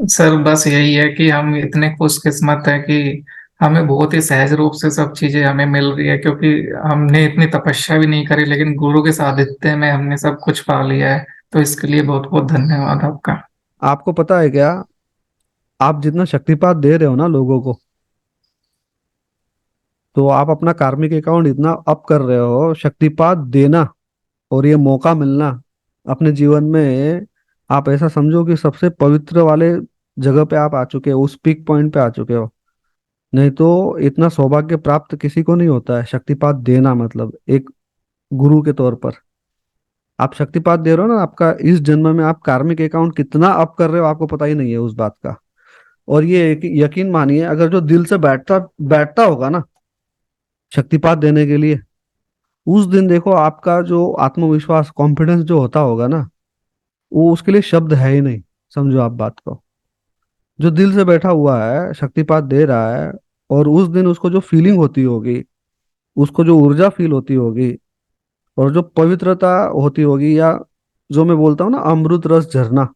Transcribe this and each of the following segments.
Sir बस यही है कि हम इतने खुशकिस्मत हैं कि हमें बहुत ही सहज रूप से सब चीजें हमें मिल रही है, क्योंकि हमने इतनी तपस्या भी नहीं करी, लेकिन गुरु के सानिध्य में हमने सब कुछ पा लिया है। तो इसके लिए बहुत बहुत धन्यवाद आपका। आपको पता है क्या, आप जितना शक्तिपात दे रहे हो ना लोगों को, तो आप अपना कार्मिक अकाउंट इतना अप कर रहे हो। शक्तिपात देना और ये मौका मिलना अपने जीवन में, आप ऐसा समझो कि सबसे पवित्र वाले जगह पे आप आ चुके हो, उस पीक पॉइंट पे आ चुके हो। नहीं तो इतना सौभाग्य प्राप्त किसी को नहीं होता है, शक्तिपात देना मतलब एक गुरु के तौर पर। आप शक्तिपात दे रहे हो ना, आपका इस जन्म में आप कार्मिक अकाउंट कितना अप कर रहे हो आपको पता ही नहीं है उस बात का। और ये यकीन मानिए, अगर जो दिल से बैठता बैठता होगा ना शक्तिपात देने के लिए, उस दिन देखो आपका जो आत्मविश्वास कॉन्फिडेंस जो होता होगा ना, वो उसके लिए शब्द है ही नहीं। समझो आप बात को। जो दिल से बैठा हुआ है शक्तिपात दे रहा है, और उस दिन उसको जो फीलिंग होती होगी, उसको जो ऊर्जा फील होती होगी, और जो पवित्रता होती होगी, या जो मैं बोलता हूँ ना अमृत रस झरना,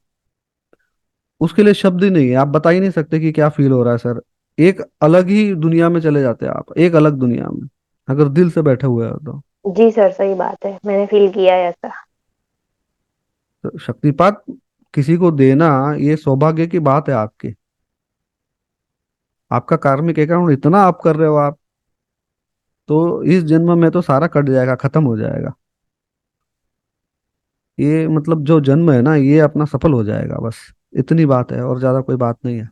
उसके लिए शब्द ही नहीं है। आप बता ही नहीं सकते कि क्या फील हो रहा है सर। एक अलग ही दुनिया में चले जाते हैं आप, एक अलग दुनिया में, अगर दिल से बैठे हुए हो तो। जी सर, सही बात है, मैंने फील किया है ऐसा। तो शक्तिपात किसी को देना, ये सौभाग्य की बात है आपकी। आपका कार्मिक अकाउंट इतना आप कर रहे हो आप, तो इस जन्म में तो सारा कट जाएगा, खत्म हो जाएगा। ये मतलब जो जन्म है ना, ये अपना सफल हो जाएगा बस। इतनी बात है, और ज्यादा कोई बात नहीं है।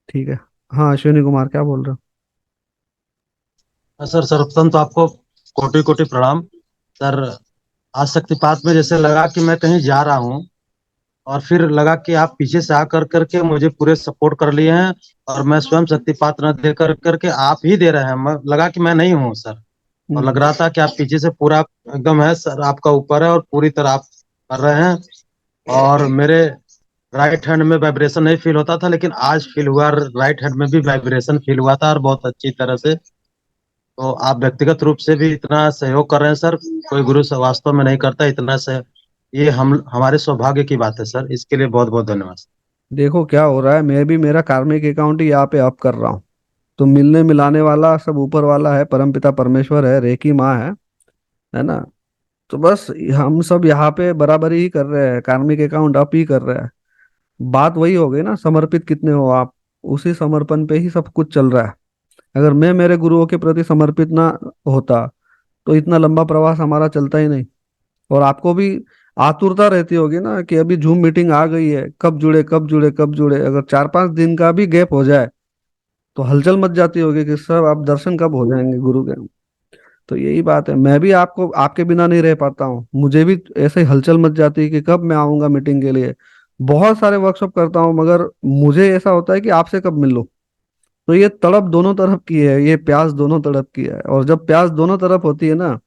ठीक है। हाँ अश्विनी कुमार, क्या बोल रहे हो? सर सर्वप्रथम तो आपको कोटि कोटि प्रणाम सर। आज शक्तिपात में जैसे लगा कि मैं कहीं जा रहा हूँ, और फिर लगा कि आप पीछे से आ कर करके मुझे पूरे सपोर्ट कर लिए हैं, और मैं स्वयं शक्तिपात न दे कर करके आप ही दे रहे हैं। मैं लगा कि मैं नहीं हूँ सर, और लग हम्म। रहा था कि आप पीछे से पूरा एकदम है सर, आपका ऊपर है और पूरी तरह आप कर रहे हैं। और मेरे राइट हैंड में वाइब्रेशन नहीं फील होता था, लेकिन आज फील हुआ, राइट हैंड में भी वाइब्रेशन फील हुआ था, और बहुत अच्छी तरह से। तो आप व्यक्तिगत रूप से भी इतना सहयोग कर रहे हैं सर, कोई गुरु से वास्तव में नहीं करता इतना से। ये हम हमारे सौभाग्य की बात है सर, इसके लिए बहुत बहुत धन्यवाद। देखो क्या हो रहा है, मैं भी मेरा कार्मिक अकाउंट ही यहाँ पे अप कर रहा हूँ। तो मिलने मिलाने वाला सब ऊपर वाला है, परमपिता परमेश्वर है, रेकी माँ है ना। तो बस हम सब यहाँ पे बराबरी ही कर रहे हैं, कार्मिक अकाउंट अप ही कर रहे हैं। बात वही हो गई ना, समर्पित कितने हो आप, उसी समर्पण पे ही सब कुछ चल रहा है। अगर मैं मेरे गुरुओं के प्रति समर्पित ना होता, तो इतना लंबा प्रवास हमारा चलता ही नहीं। और आपको भी आतुरता रहती होगी ना कि अभी जूम मीटिंग आ गई है, कब जुड़े कब जुड़े कब जुड़े। अगर 4-5 दिन का भी गैप हो जाए तो हलचल मच जाती होगी कि सब आप दर्शन कब हो जाएंगे गुरु के। तो यही बात है, मैं भी आपको आपके बिना नहीं रह पाता हूँ। मुझे भी ऐसे ही हलचल मच जाती है कि कब मैं आऊंगा मीटिंग के लिए। बहुत सारे वर्कशॉप करता हूँ, मगर मुझे ऐसा होता है कि आपसे कब मिल लूं। तो ये तड़प दोनों तरफ की है, ये प्यास दोनों तरफ की है। और जब प्यास दोनों तरफ होती है ना,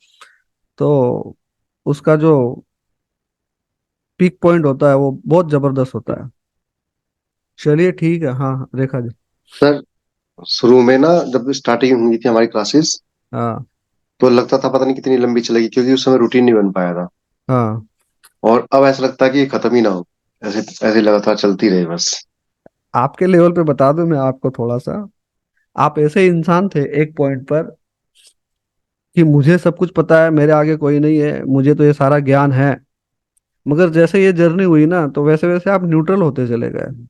तो उसका जो पीक पॉइंट होता है वो बहुत जबरदस्त होता है। चलिए ठीक है। हाँ हाँ, रेखा जी। सर, शुरू में ना जब स्टार्टिंग हुई थी हमारी क्लासेस, हाँ तो लगता था पता नहीं कितनी लंबी चलेगी, क्योंकि उस समय रूटीन नहीं बन पाया था। हाँ। और अब ऐसा लगता है कि ये खत्म ही ना हो, ऐसे ऐसे लगातार चलती रहे बस। आपके लेवल पे बता दूं मैं आपको थोड़ा सा। आप ऐसे इंसान थे एक पॉइंट पर कि मुझे सब कुछ पता है, मेरे आगे कोई नहीं है, मुझे तो ये सारा ज्ञान है। मगर जैसे ये जर्नी हुई ना, तो वैसे वैसे आप न्यूट्रल होते चले गए।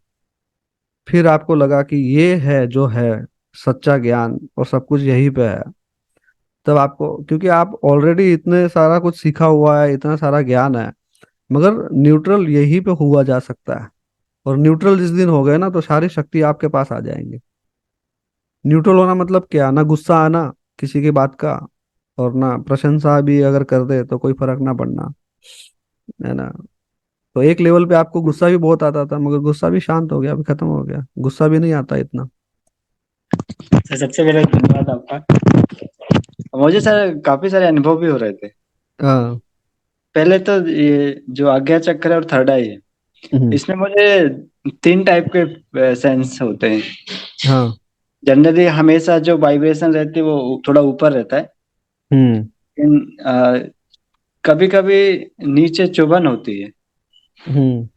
फिर आपको लगा कि ये है जो है सच्चा ज्ञान, और सब कुछ यहीं पे है। तब आपको, क्योंकि आप ऑलरेडी इतने सारा कुछ सीखा हुआ है, इतना सारा ज्ञान है, मगर न्यूट्रल यहीं पे हुआ जा सकता है। और न्यूट्रल जिस दिन हो गए ना, तो सारी शक्ति आपके पास आ जाएंगी। न्यूट्रल होना मतलब क्या, ना गुस्सा आना किसी की बात का, और ना प्रशंसा भी अगर कर दे तो कोई फर्क ना पड़ना, है ना। तो एक लेवल पे आपको गुस्सा भी बहुत आता था, मगर गुस्सा भी शांत हो गया, अभी खत्म हो गया, गुस्सा भी नहीं आता इतना। सर सबसे पहले धन्यवाद आपका। मुझे सर काफी सारे अनुभव भी हो रहे थे। हाँ। पहले तो ये जो आज्ञा चक्र है और थर्ड आई है, हम्म। इसमें मुझे तीन टाइप के सेंस होते हैं। हाँ। जनरली हमेशा जो वाइब्रेशन रहती है वो थोड़ा ऊपर रहता है, हम्म। लेकिन कभी कभी नीचे चुभन होती है। हम्म।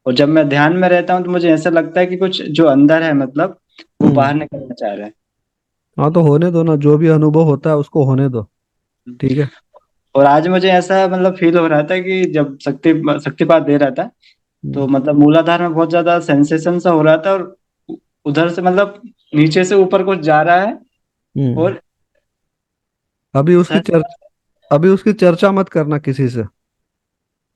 और जब मैं ध्यान में रहता हूँ तो मुझे ऐसा लगता है कि कुछ जो अंदर है मतलब वो हम्म। बाहर निकलना चाह रहा है। हाँ तो होने दो ना, जो भी अनुभव होता है उसको होने दो। ठीक है। और आज मुझे ऐसा मतलब फील हो रहा था कि जब शक्तिपात दे रहा था तो हम्म। मतलब मूलाधार में बहुत ज्यादा सेंसेशन सा हो रहा था, और उधर से मतलब नीचे से ऊपर कुछ जा रहा है। हम्म। और अभी उसकी सर, अभी उसकी चर्चा मत करना किसी से।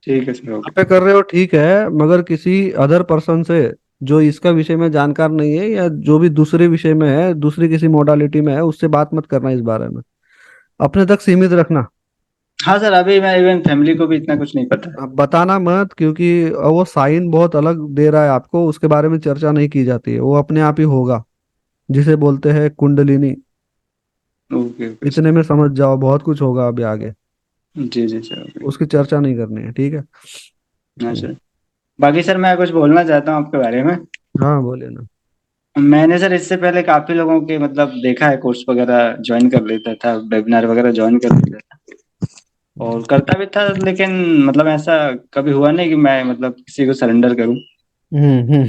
ठीक है सर, यहाँ ओके। पे कर रहे हो ठीक है, मगर किसी अदर पर्सन से जो इसका विषय में जानकार नहीं है या जो भी दूसरे विषय में है, दूसरी किसी मोडालिटी में है, उससे बात मत करना इस बारे में। अपने तक सीमित रखना। हाँ सर, अभी मैं इवन फैमिली को भी इतना कुछ नहीं पता है। अब बताना मत, क्योंकि वो साइन बहुत अलग दे रहा है आपको, उसके बारे में चर्चा नहीं की जाती है, वो अपने आप ही होगा। जिसे बोलते हैं कुंडलिनी। ओके ओके इतने में समझ जाओ, बहुत कुछ होगा अभी आगे। सर, जी जी सर, ओके। उसकी चर्चा नहीं करनी है, ठीक है। हाँ हम्म। सर। बाकी सर मैं कुछ बोलना चाहता हूँ आपके बारे में। हाँ बोले ना। मैंने सर इससे पहले काफी लोगों के मतलब देखा है, कोर्स वगैरह ज्वाइन कर लेता था, वेबिनार वगैरह ज्वाइन कर लेता था और करता भी था, लेकिन मतलब ऐसा कभी हुआ नहीं कि मैं मतलब किसी को सरेंडर करूं। हम्म।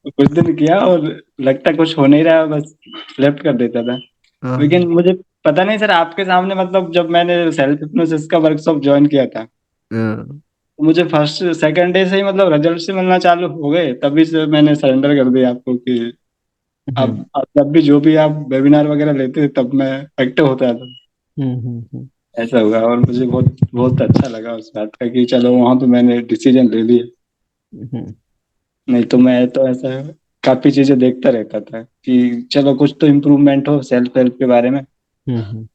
कुछ दिन किया और लगता कुछ हो नहीं रहा, बस लेफ्ट कर देता था। हाँ। लेकिन मुझे पता नहीं सर, आपके सामने मतलब जब मैंने सेल्फ हिप्नोसिस का वर्कशॉप ज्वाइन किया था हाँ। तो मुझे फर्स्ट सेकंड डे से ही मतलब रिजल्ट से मिलना चालू हो गए, तभी से मैंने सरेंडर कर दिया आपको कि हम्म। अब जब भी जो भी आप वेबिनार वगैरह लेते थे तब मैं एक्टिव होता था। ऐसा हुआ और मुझे बहुत बहुत अच्छा लगा उस बात का कि चलो वहां पे मैंने डिसीजन ले लिया। हम्म। नहीं तो मैं तो ऐसा काफी चीजें देखता रहता था कि चलो कुछ तो इम्प्रूवमेंट हो सेल्फ हेल्प के बारे में। हम्म। हम्म,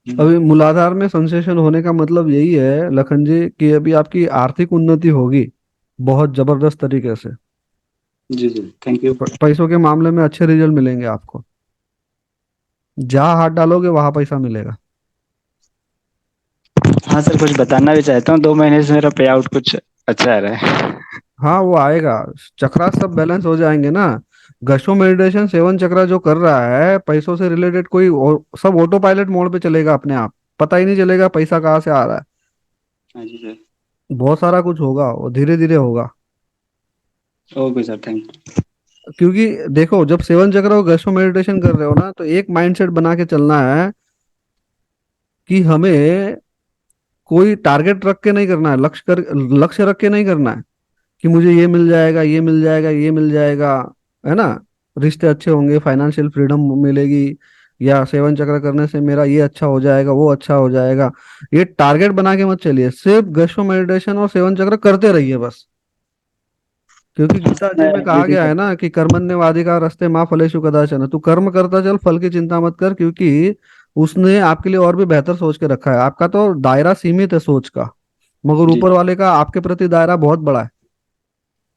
अभी मूलाधार में संसेशन होने का मतलब यही है लखन जी, कि अभी आपकी आर्थिक उन्नति होगी बहुत जबरदस्त तरीके से। जी जी, थैंक यू। पैसों के मामले में अच्छे रिजल्ट मिलेंगे आपको। जहाँ हाथ डालोगे वहां पैसा मिलेगा। हाँ सर, कुछ बताना भी चाहता हूँ, 2 महीने से मेरा पे आउट कुछ अच्छा आ रहा है। हाँ वो आएगा। चक्रा सब बैलेंस हो जाएंगे ना। गशो मेडिटेशन सेवन चक्रा जो कर रहा है, पैसों से रिलेटेड सब ऑटो पायलट मोड पे चलेगा अपने आप। पता ही नहीं चलेगा पैसा कहाँ से आ रहा है। हाँ जी सर। बहुत सारा कुछ होगा, वो धीरे धीरे होगा। Okay sir, thank you. क्योंकि देखो, जब सेवन चक्र और गशो मेडिटेशन कर रहे हो ना, तो एक माइंडसेट बना के चलना है कि हमें कोई टारगेट रख के नहीं करना है, लक्ष्य रख के नहीं करना है कि मुझे ये मिल जाएगा, ये मिल जाएगा, ये मिल जाएगा, है ना। रिश्ते अच्छे होंगे, फाइनेंशियल फ्रीडम मिलेगी, या सेवन चक्र करने से मेरा ये अच्छा हो जाएगा, वो अच्छा हो जाएगा। ये टारगेट बना के मत चलिए, सिर्फ गशो मेडिटेशन और सेवन चक्र करते रहिए बस। क्योंकि हाँ गीता सर, जी मैं में कहा ये भी गया है ना कि कर्मण्यवाधिका रस्ते माँ फलेषु कदाचन। तू कर्म करता चल, फल की चिंता मत कर, क्योंकि उसने आपके लिए और भी बेहतर सोच के रखा है। आपका तो दायरा सीमित है सोच का, मगर जी ऊपर वाले का आपके प्रति दायरा बहुत बड़ा है।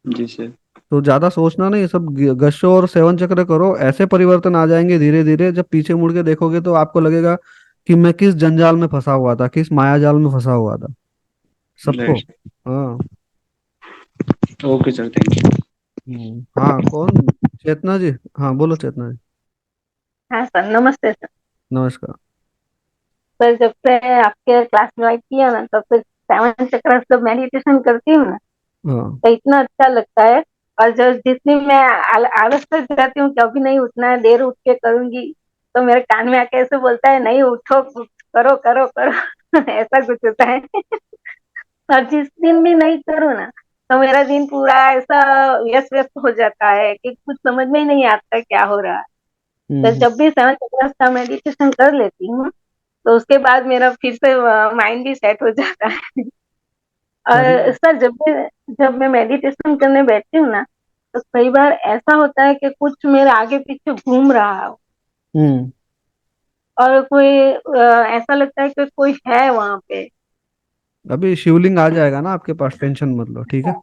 जी सर। तो ज्यादा सोचना नहीं, सब गश्यो और सेवन चक्र करो, ऐसे परिवर्तन आ जाएंगे धीरे धीरे। जब पीछे मुड़ के देखोगे तो आपको लगेगा कि मैं किस जंजाल में फंसा हुआ था, किस माया जाल में फंसा हुआ था। सबको। राइट। हाँ। Okay sir, thank you. हाँ कौन? चेतना जी। हाँ बोलो चेतना जी। हाँ सर, नमस्ते सर। नमस्कार। सर जब से आपके क्लास ज्वाइन किया ना, तब से सेवन चक्र जब मेडिटेशन करती हूँ ना, हाँ। तो इतना अच्छा लगता है। और जब जिस दिन मैं आलस कर जाती हूँ कि अभी नहीं उठना है, देर उठ के करूंगी, तो मेरे कान में आके ऐसे बोलता है, नहीं उठो, करो करो करो। ऐसा कुछ होता है। और जिस दिन भी नहीं करो ना, तो मेरा दिन पूरा ऐसा व्यस्त व्यस्त हो जाता है कि कुछ समझ में ही नहीं आता क्या हो रहा है। तो हम्म। जब भी सेवन चक्र का मेडिटेशन कर लेती हूँ, तो उसके बाद मेरा फिर से माइंड भी सेट हो जाता है। अरे। और सर जब मैं मेडिटेशन करने बैठती हूँ ना, तो कई बार ऐसा होता है कि कुछ मेरे आगे पीछे घूम रहा हो, हम्म। और कोई ऐसा लगता है कि कोई है वहां पे। अभी शिवलिंग आ जाएगा ना आपके पास, टेंशन मत लो, ठीक है।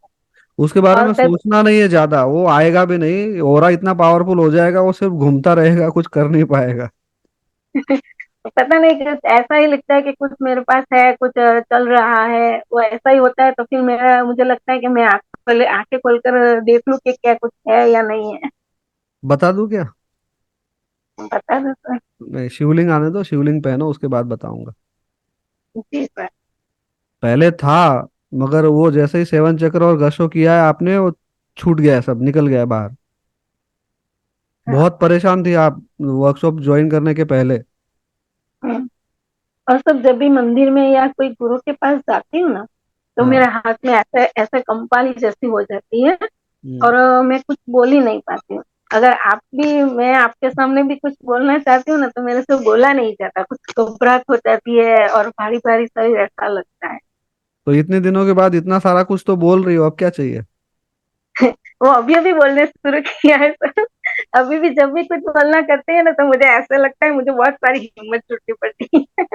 उसके बारे और में कई सोचना नहीं है ज्यादा, वो आएगा भी नहीं, ऑरा इतना पावरफुल हो जाएगा, वो सिर्फ घूमता रहेगा, कुछ कर नहीं पाएगा। पता नहीं कि ऐसा ही लगता है कि कुछ मेरे पास है, कुछ चल रहा है, वो ऐसा ही होता है। तो फिर मेरा मुझे लगता है कि मैं आंखें खोलकर देख लूं कि क्या कुछ है या नहीं है। बता दूं क्या? बता दो सर। नहीं, शिवलिंग आने दो, शिवलिंग पहनो, उसके बाद बताऊंगा। जी सर। पहले था मगर वो जैसे ही सेवन चक्र और गशो किया है आपने, वो छूट गया है, सब निकल गया है बाहर। हाँ। बहुत परेशान थी आप वर्कशॉप ज्वाइन करने के पहले। हम्म। और सब जब भी मंदिर में या कोई गुरु के पास जाती हूँ ना, तो मेरे हाँ। हाथ में ऐसे ऐसे कंपाली जैसी हो जाती है। हम्म। और मैं कुछ बोल ही नहीं पाती हूँ। अगर आप भी, मैं आपके सामने भी कुछ बोलना चाहती हूँ ना, तो मेरे से बोला नहीं जाता, कुछ घबराहट हो जाती है और भारी भारी शरीर ऐसा लगता है। तो इतने दिनों के बाद इतना सारा कुछ तो बोल रही हो, अब क्या चाहिए? वो अभी अभी बोलने शुरू किया है सर। अभी भी जब भी कुछ बोलना करते हैं ना, तो मुझे ऐसा लगता है मुझे बहुत सारी हिम्मत जुटनी पड़ती है।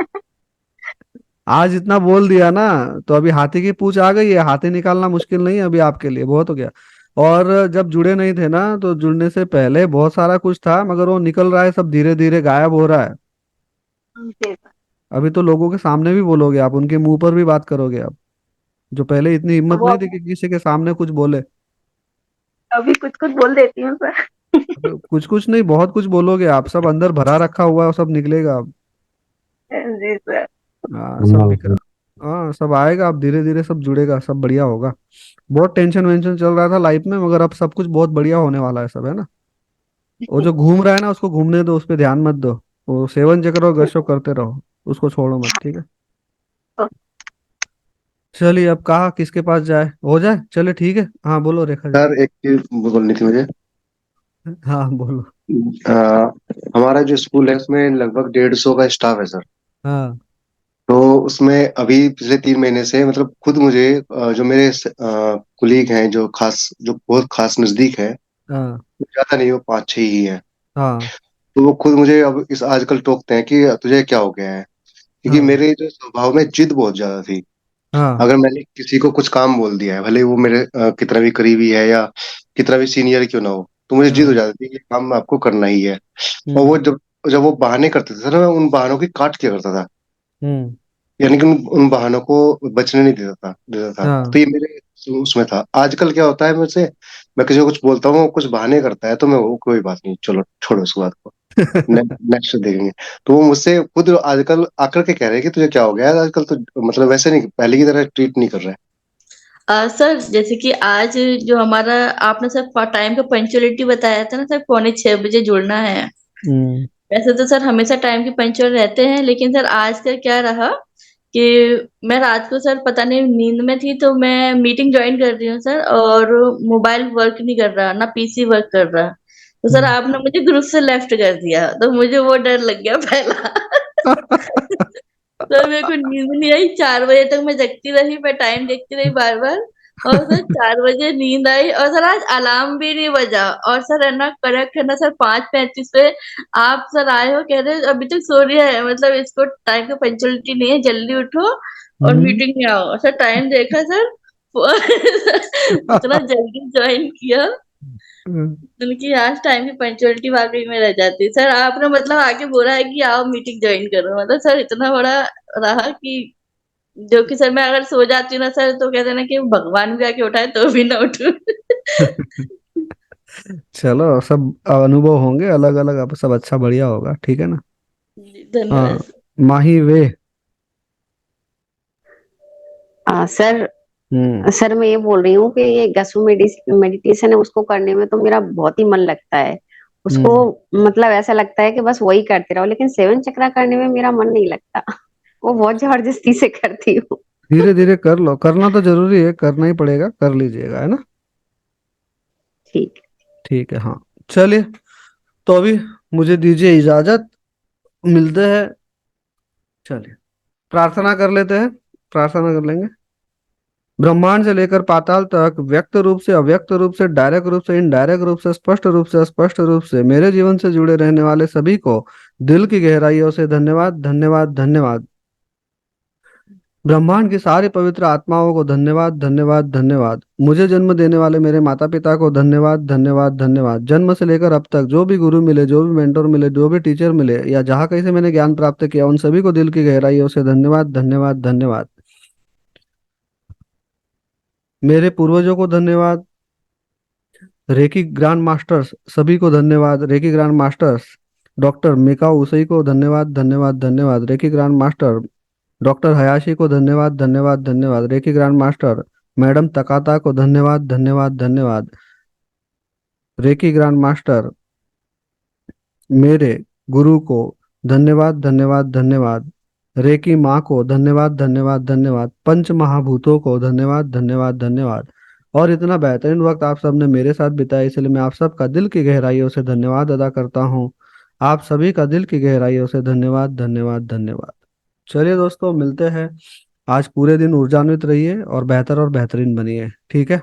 आज इतना बोल दिया ना, तो अभी हाथी की पूंछ आ गई है, हाथी निकालना मुश्किल नहीं है अभी आपके लिए, बहुत हो गया। और जब जुड़े नहीं थे ना, तो जुड़ने से पहले बहुत सारा कुछ था, मगर वो निकल रहा है, सब धीरे धीरे गायब हो रहा है। जी सर। अभी तो लोगों के सामने भी बोलोगे आप, उनके मुंह पर भी बात करोगे आप, जो पहले इतनी हिम्मत वो नहीं थी कि किसी के सामने कुछ बोले। अभी कुछ कुछ बोल देती हूँ सर। अब कुछ कुछ नहीं, बहुत कुछ बोलोगे आप, सब अंदर भरा रखा हुआ है, वो सब निकलेगा अब। जी सर। हाँ, सब निकल, हाँ सब आएगा, अब धीरे धीरे सब जुड़ेगा, सब बढ़िया होगा। बहुत टेंशन वेंशन चल रहा था लाइफ में, मगर अब सब कुछ बहुत बढ़िया होने वाला है, सब है ना। वो जो घूम रहा है ना, उसको घूमने दो, उस पर ध्यान मत दो। वो सेवन चक्र और गशो करते रहो, उसको छोड़ो मत, ठीक है। चलिए, अब कहा किसके पास जाए, हो जाए, चले ठीक है। हाँ बोलो रेखा जी। सर एक चीज बोलनी थी मुझे। हाँ बोलो। आ, हमारा जो स्कूल है उसमें लगभग 150 का स्टाफ है सर। हाँ। तो उसमें अभी पिछले 3 महीने से मतलब खुद मुझे जो मेरे कुलीग हैं, जो बहुत खास नजदीक है, हाँ। ज्यादा नहीं, वो 5-6 ही है। हाँ। तो वो खुद मुझे अब इस आजकल टोकते हैं कि तुझे क्या हो गया है, क्योंकि हाँ। मेरे जो स्वभाव में जिद बहुत ज्यादा थी। हाँ। अगर मैंने किसी को कुछ काम बोल दिया है, भले वो मेरे कितना भी करीबी है या कितना भी सीनियर क्यों ना हो, तो मुझे जिद हो हाँ। जाती थी कि काम आपको करना ही है। और हम्म। वो जब जब वो बहाने करते थे ना, मैं उन बहानों की काट किया करता था। हम्म। यानी कि उन बहानों को बचने नहीं देता था। हाँ। तो ये मेरे उसमें था। आजकल क्या होता है मुझसे, मैं किसी को कुछ बोलता हूँ, वो कुछ बहाने करता है, तो मैं वो कोई बात नहीं, चलो छोड़ो उस बात को, नेक्स्ट देखेंगे। तो वो मुझसे खुद आजकल आकर के कह रहे हैं कि तुझे क्या हो गया है आजकल, तो मतलब वैसे नहीं, पहले की तरह ट्रीट नहीं कर रहा है। सर जैसे कि आज जो हमारा आपने सर टाइम का पंचुअलिटी बताया था ना सर, 5:45 जुड़ना है। हम्म। वैसे तो सर हमेशा टाइम के पंचुअल रहते हैं, लेकिन सर आज का क्या रहा कि मैं रात को सर पता नहीं नींद में थी, तो मैं मीटिंग ज्वाइन कर रही हूँ सर, और मोबाइल वर्क नहीं कर रहा ना पीसी वर्क कर रहा। तो सर हम्म। आपने मुझे ग्रुप से लेफ्ट कर दिया, तो मुझे वो डर लग गया पहला। तो मेरे को नींद नहीं आई, 4 बजे तक मैं जगती रही, मैं टाइम देखती रही बार बार। और सर 4 बजे नींद आई, और सर आज अलार्म भी नहीं बजा, और सर है ना करेक्ट है ना सर 5:35 पे आप सर आए हो, कह रहे अभी तक सो रही है, मतलब इसको टाइम का पंचुअलिटी नहीं है, जल्दी उठो और हम्म। मीटिंग में आओ। सर टाइम देखा सर। इतना जल्दी ज्वाइन किया, उनकी आज टाइम की पंचुअलिटी वाकई में रह जाती है। सर आपने मतलब आके बोला है कि आओ मीटिंग ज्वाइन करो, मतलब सर इतना बड़ा रहा कि जो कि सर मैं अगर सो जाती हूँ ना सर, तो कहते हैं ना कि भगवान भी आके उठाए तो भी ना उठूं। चलो, सब अनुभव होंगे अलग अलग, अब सब अच्छा बढ़िया होगा, ठीक है ना। जी, धन्यवाद हाँ। सर। माही वे। सर हम्म। सर मैं ये बोल रही हूँ कि ये गसु मेडिटेशन है, उसको करने में तो मेरा बहुत ही मन लगता है उसको। हम्म। मतलब ऐसा लगता है कि बस वही करते रहो, लेकिन सेवन चक्रा करने में मेरा मन नहीं लगता। वो बहुत जबरदस्ती से करती हूँ। धीरे धीरे कर लो, करना तो जरूरी है, करना ही पड़ेगा, कर लीजिएगा, है ना। ठीक। ठीक है, हाँ। चलिए, तो अभी मुझे दीजिए इजाजत, मिलते हैं। चलिए, प्रार्थना कर लेते हैं, प्रार्थना कर लेंगे। ब्रह्मांड से लेकर पाताल तक, व्यक्त रूप से अव्यक्त रूप से, डायरेक्ट रूप से इनडायरेक्ट रूप से, स्पष्ट रूप से अस्पष्ट रूप से, मेरे जीवन से जुड़े रहने वाले सभी को दिल की गहराइयों से धन्यवाद, धन्यवाद, धन्यवाद। ब्रह्मांड की सारी पवित्र आत्माओं को धन्यवाद, धन्यवाद, धन्यवाद। मुझे जन्म देने वाले मेरे माता पिता को धन्यवाद, धन्यवाद, धन्यवाद। जन्म से लेकर अब तक जो भी गुरु मिले, जो भी मेंटोर मिले, जो भी टीचर मिले, या जहाँ कहीं से मैंने ज्ञान प्राप्त किया, उन सभी को दिल की गहराइयों से धन्यवाद, धन्यवाद, धन्यवाद। मेरे पूर्वजों को धन्यवाद। रेकी ग्रैंड मास्टर्स सभी को धन्यवाद। Reiki grand masters doctor Mikao उसे को धन्यवाद, धन्यवाद, धन्यवाद। Reiki grand master doctor Hayashi को धन्यवाद धन्यवाद धन्यवाद। रेकी ग्रैंड मास्टर मैडम तकाता को धन्यवाद धन्यवाद धन्यवाद। रेकी ग्रैंड मास्टर मेरे गुरु को धन्यवाद धन्यवाद धन्यवाद। रेकी माँ को धन्यवाद धन्यवाद धन्यवाद। पंच महाभूतों को धन्यवाद धन्यवाद धन्यवाद। और इतना बेहतरीन वक्त आप सबने मेरे साथ बिताया, इसलिए मैं आप सबका दिल की गहराइयों से धन्यवाद अदा करता हूँ। आप सभी का दिल की गहराइयों से धन्यवाद धन्यवाद धन्यवाद। चलिए दोस्तों, मिलते हैं। आज पूरे दिन ऊर्जान्वित रहिए और बेहतर और बेहतरीन बनिए, ठीक है।